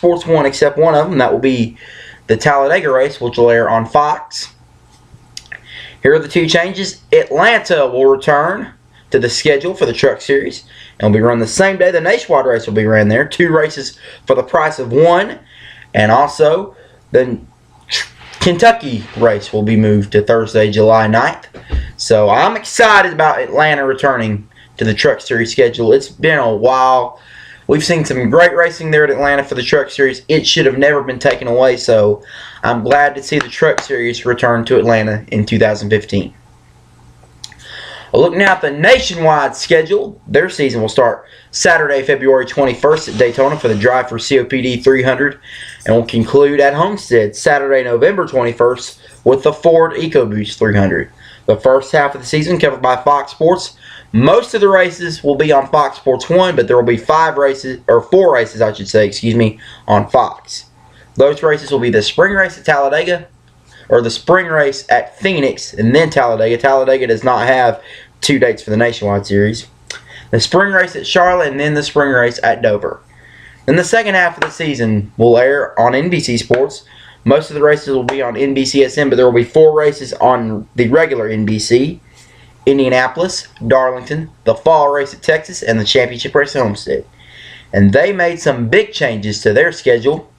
Sports 1 except one of them. That will be the Talladega race, which will air on Fox. Here are the two changes. Atlanta will return to the schedule for the Truck Series and will be run the same day the Nationwide race will be ran there. 2 races for the price of 1. And also, the Kentucky race will be moved to Thursday, July 9th. So I'm excited about Atlanta returning to the Truck Series schedule. It's been a while. We've seen some great racing there at Atlanta for the Truck Series. It should have never been taken away, so I'm glad to see the Truck Series return to Atlanta in 2015. Look now at the nationwide schedule. Their season will start Saturday, February 21st at Daytona for the Drive for COPD 300 and will conclude at Homestead Saturday, November 21st with the Ford EcoBoost 300. The first half of the season covered by Fox Sports. Most of the races will be on Fox Sports 1, but there will be 4 races, on Fox. Those races will be the spring race at Talladega, or the spring race at Phoenix, and then Talladega. Talladega does not have 2 dates for the Nationwide Series. The spring race at Charlotte, and then the spring race at Dover. Then the second half of the season will air on NBC Sports. Most of the races will be on NBCSN, but there will be 4 races on the regular NBC. Indianapolis, Darlington, the fall race at Texas, and the championship race at Homestead. And they made some big changes to their schedule.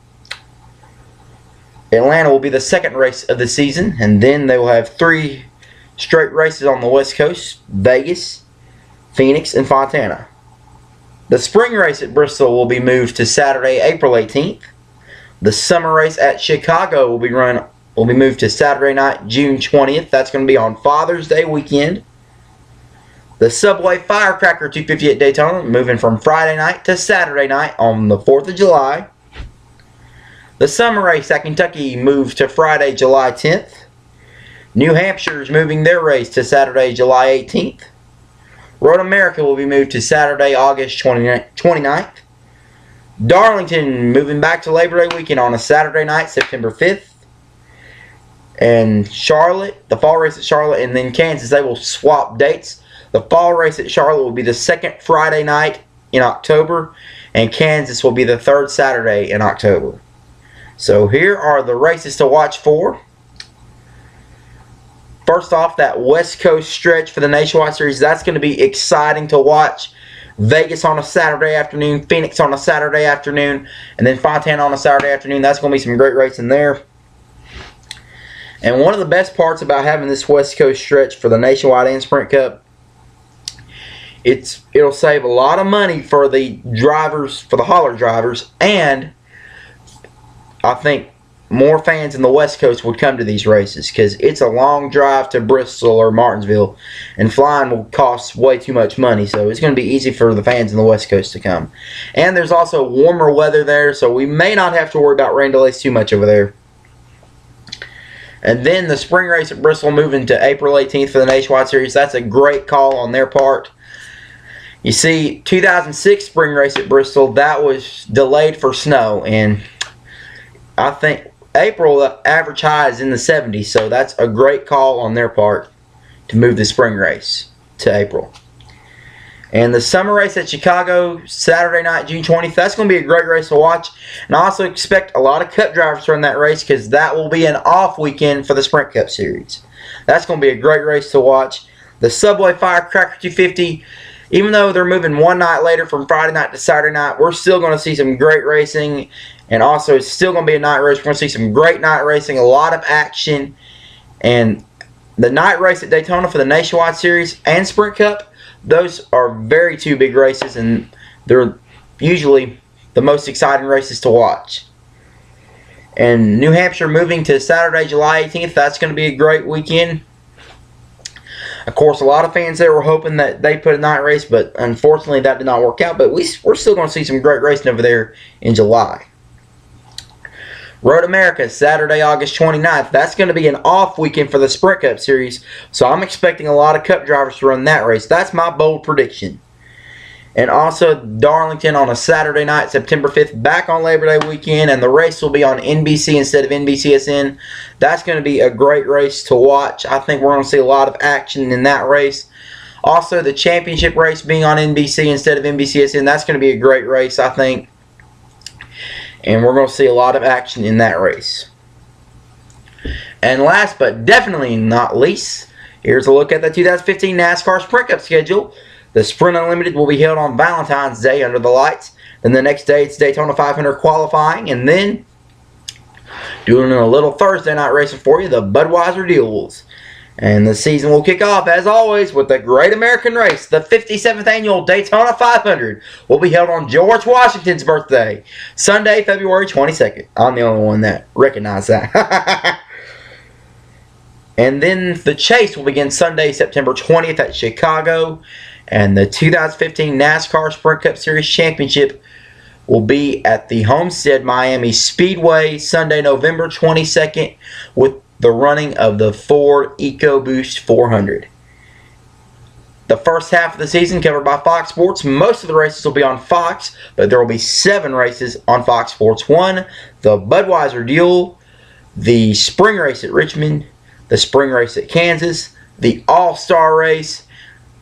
Atlanta will be the second race of the season, and then they will have 3 straight races on the West Coast: Vegas, Phoenix, and Fontana. The spring race at Bristol will be moved to Saturday, April 18th. The summer race at Chicago will be moved to Saturday night, June 20th. That's going to be on Father's Day weekend. The Subway Firecracker 250 at Daytona moving from Friday night to Saturday night on the 4th of July. The summer race at Kentucky moved to Friday, July 10th. New Hampshire is moving their race to Saturday, July 18th. Road America will be moved to Saturday, August 29th. Darlington moving back to Labor Day weekend on a Saturday night, September 5th. And Charlotte, the fall race at Charlotte, and then Kansas, they will swap dates. The fall race at Charlotte will be the second Friday night in October, and Kansas will be the third Saturday in October. So here are the races to watch for. First off, that West Coast stretch for the Nationwide Series, that's going to be exciting to watch. Vegas on a Saturday afternoon, Phoenix on a Saturday afternoon, and then Fontana on a Saturday afternoon. That's going to be some great racing there. And one of the best parts about having this West Coast stretch for the Nationwide and Sprint Cup, it'll save a lot of money for the drivers, for the hauler drivers, and I think more fans in the West Coast would come to these races because it's a long drive to Bristol or Martinsville, and flying will cost way too much money, so it's going to be easy for the fans in the West Coast to come. And there's also warmer weather there, so we may not have to worry about rain delays too much over there. And then the spring race at Bristol moving to April 18th for the Nationwide Series. That's a great call on their part. You see, 2006 spring race at Bristol, that was delayed for snow, and I think April, the average high is in the 70s, so that's a great call on their part to move the spring race to April. And the summer race at Chicago, Saturday night, June 20th, that's going to be a great race to watch. And I also expect a lot of Cup drivers to run that race because that will be an off weekend for the Sprint Cup Series. That's going to be a great race to watch. The Subway Firecracker 250, even though they're moving one night later from Friday night to Saturday night, we're still going to see some great racing. And also, it's still going to be a night race. We're going to see some great night racing, a lot of action. And the night race at Daytona for the Nationwide Series and Sprint Cup, those are very 2 big races, and they're usually the most exciting races to watch. And New Hampshire moving to Saturday, July 18th, that's going to be a great weekend. Of course, a lot of fans there were hoping that they put a night race, but unfortunately that did not work out. But we're still going to see some great racing over there in July. Road America, Saturday, August 29th. That's going to be an off weekend for the Sprint Cup Series, so I'm expecting a lot of Cup drivers to run that race. That's my bold prediction. And also Darlington on a Saturday night, September 5th, back on Labor Day weekend, and the race will be on NBC instead of NBCSN. That's going to be a great race to watch. I think we're going to see a lot of action in that race. Also, the championship race being on NBC instead of NBCSN, that's going to be a great race, I think. and we're going to see a lot of action in that race. And last but definitely not least, here's a look at the 2015 NASCAR Sprint Cup schedule. The Sprint Unlimited will be held on Valentine's Day under the lights. Then the next day it's Daytona 500 qualifying, and then doing a little Thursday night racing for you, the Budweiser Duels. And the season will kick off, as always, with the Great American Race. The 57th Annual Daytona 500 will be held on George Washington's birthday, Sunday, February 22nd. I'm the only one that recognized that. And then the chase will begin Sunday, September 20th at Chicago. And the 2015 NASCAR Sprint Cup Series Championship will be at the Homestead Miami Speedway Sunday, November 22nd with the running of the Ford EcoBoost 400. The first half of the season covered by Fox Sports. Most of the races will be on Fox, but there will be 7 races on Fox Sports 1. The Budweiser Duel, the Spring Race at Richmond, the Spring Race at Kansas, the All-Star Race,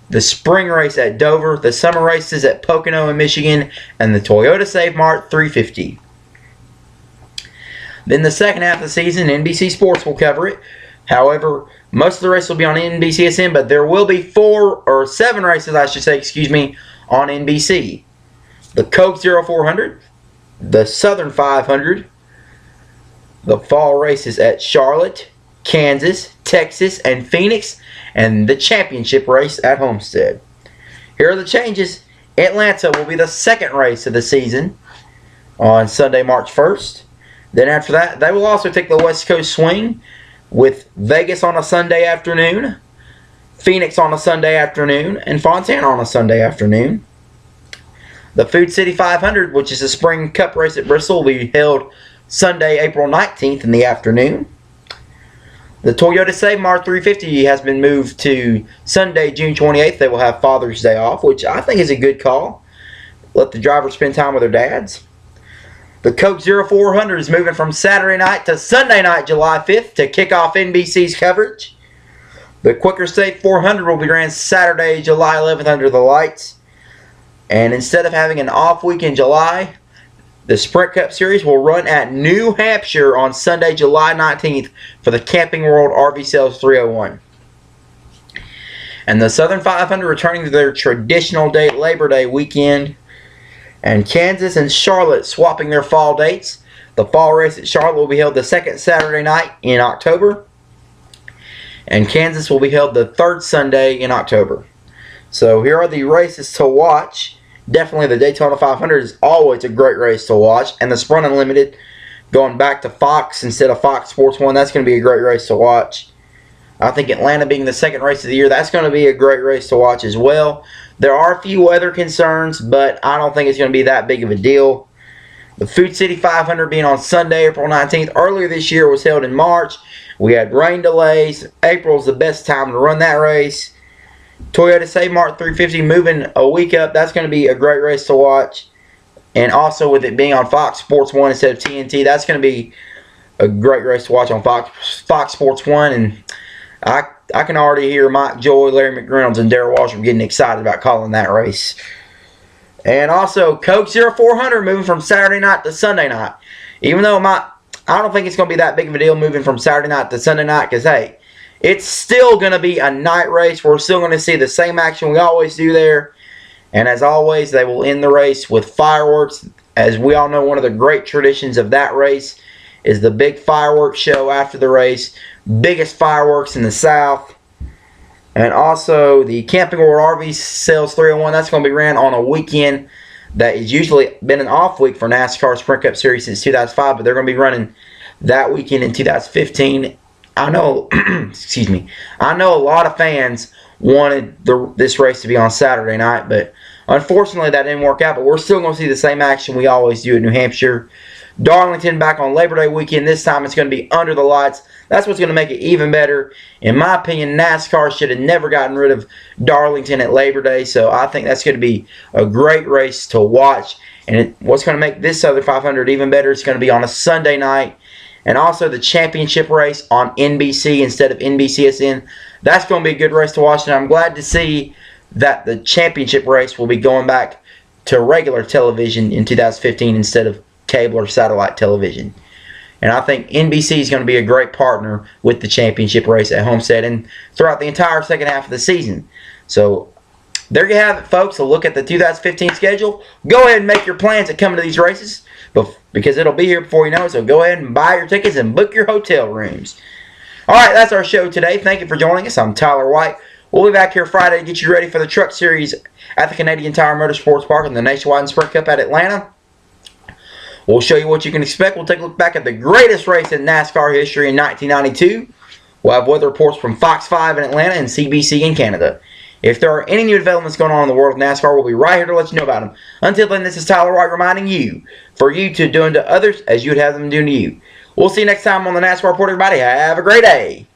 the Spring Race at Dover, the Summer Races at Pocono in Michigan, and the Toyota Save Mart 350. Then the second half of the season, NBC Sports will cover it. However, most of the races will be on NBCSN, but there will be 7 races, on NBC. The Coke 0400, the Southern 500, the fall races at Charlotte, Kansas, Texas, and Phoenix, and the championship race at Homestead. Here are the changes. Atlanta will be the second race of the season on Sunday, March 1st. Then after that, they will also take the West Coast swing with Vegas on a Sunday afternoon, Phoenix on a Sunday afternoon, and Fontana on a Sunday afternoon. The Food City 500, which is a spring cup race at Bristol, will be held Sunday, April 19th in the afternoon. The Toyota Save Mart 350 has been moved to Sunday, June 28th. They will have Father's Day off, which I think is a good call. Let the drivers spend time with their dads. The Coke 0400 is moving from Saturday night to Sunday night, July 5th, to kick off NBC's coverage. The Quicker Safe 400 will be ran Saturday, July 11th under the lights. And instead of having an off week in July, the Sprint Cup Series will run at New Hampshire on Sunday, July 19th for the Camping World RV Sales 301. And the Southern 500 returning to their traditional date, Labor Day weekend. And Kansas and Charlotte swapping their fall dates. The fall race at Charlotte will be held the second Saturday night in October. And Kansas will be held the third Sunday in October. So here are the races to watch. Definitely the Daytona 500 is always a great race to watch. And the Sprint Unlimited going back to Fox instead of Fox Sports 1, that's going to be a great race to watch. I think Atlanta being the second race of the year, that's going to be a great race to watch as well. There are a few weather concerns, but I don't think it's going to be that big of a deal. The Food City 500 being on Sunday, April 19th. Earlier this year was held in March. We had rain delays. April's the best time to run that race. Toyota Save Mart 350 moving a week up. That's going to be a great race to watch. And also with it being on Fox Sports 1 instead of TNT, that's going to be a great race to watch on Fox Sports 1. And I can already hear Mike Joy, Larry McReynolds, and Darrell Walsham getting excited about calling that race. And also, Coke 0400 moving from Saturday night to Sunday night. Even though I don't think it's going to be that big of a deal moving from Saturday night to Sunday night, because, hey, it's still going to be a night race. We're still going to see the same action we always do there. And as always, they will end the race with fireworks. As we all know, one of the great traditions of that race is the big fireworks show after the race. Biggest fireworks in the South. And also the Camping World RV Sales 301. That's going to be ran on a weekend that has usually been an off week for NASCAR Sprint Cup Series since 2005. But they're going to be running that weekend in 2015. I know, I know a lot of fans wanted this race to be on Saturday night, but unfortunately that didn't work out. But we're still going to see the same action we always do at New Hampshire. Darlington back on Labor Day weekend. This time it's going to be under the lights. That's what's going to make it even better. In my opinion, NASCAR should have never gotten rid of Darlington at Labor Day, so I think that's going to be a great race to watch. And what's going to make this other 500 even better, it's going to be on a Sunday night. And also the championship race on NBC instead of NBCSN. That's going to be a good race to watch. And I'm glad to see that the championship race will be going back to regular television in 2015 instead of cable or satellite television. And I think NBC is going to be a great partner with the championship race at Homestead and throughout the entire second half of the season. So there you have it, folks. A look at the 2015 schedule. Go ahead and make your plans at coming to these races because it'll be here before you know it. So go ahead and buy your tickets and book your hotel rooms. All right, that's our show today. Thank you for joining us. I'm Tyler White. We'll be back here Friday to get you ready for the Truck Series at the Canadian Tire Motorsports Park and the Nationwide Sprint Cup at Atlanta. We'll show you what you can expect. We'll take a look back at the greatest race in NASCAR history in 1992. We'll have weather reports from Fox 5 in Atlanta and CBC in Canada. If there are any new developments going on in the world of NASCAR, we'll be right here to let you know about them. Until then, this is Tyler White reminding you, for you to do unto others as you would have them do to you. We'll see you next time on the NASCAR Report, everybody. Have a great day.